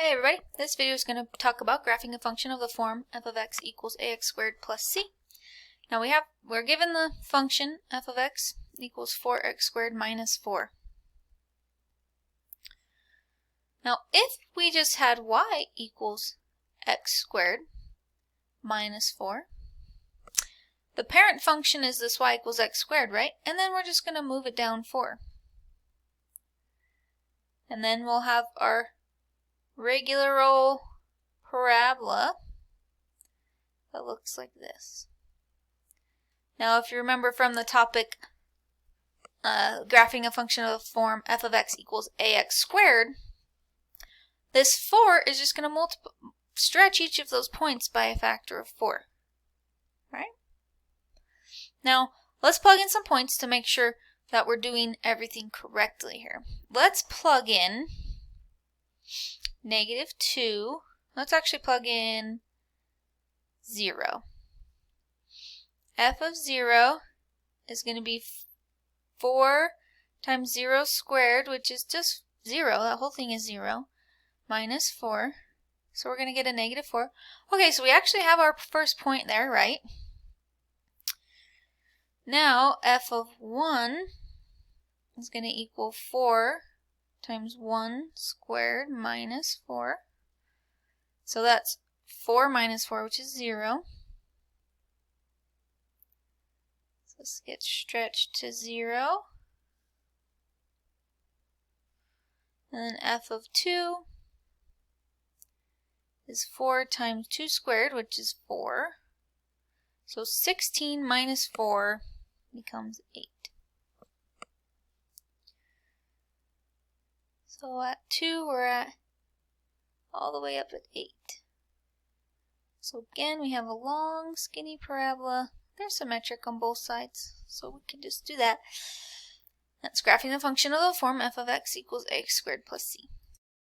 Hey everybody, this video is going to talk about graphing a function of the form f of x equals ax squared plus c. Now we're given the function f of x equals 4x squared minus 4. Now if we just had y equals x squared minus 4, the parent function is this y equals x squared, right? And then we're just going to move it down 4. And then we'll have our regular old parabola that looks like this. Now if you remember from the topic graphing a function of the form f of x equals ax squared, this 4 is just going to stretch each of those points by a factor of 4. Right? Now let's plug in some points to make sure that we're doing everything correctly here. Let's plug in -2. Let's actually plug in 0. F of 0 is going to be 4 times 0 squared, which is just 0. That whole thing is 0. Minus 4. So we're going to get a -4. Okay, so we actually have our first point there, right? Now f of 1 is going to equal 4 times 1 squared minus 4. So that's 4 minus 4, which is 0. So this gets stretched to 0. And then f of 2 is 4 times 2 squared, which is 4. So 16 minus 4 becomes 8. So at 2, we're at all the way up at 8. So again, we have a long, skinny parabola. They're symmetric on both sides, so we can just do that. That's graphing the function of the form f of x equals ax squared plus c.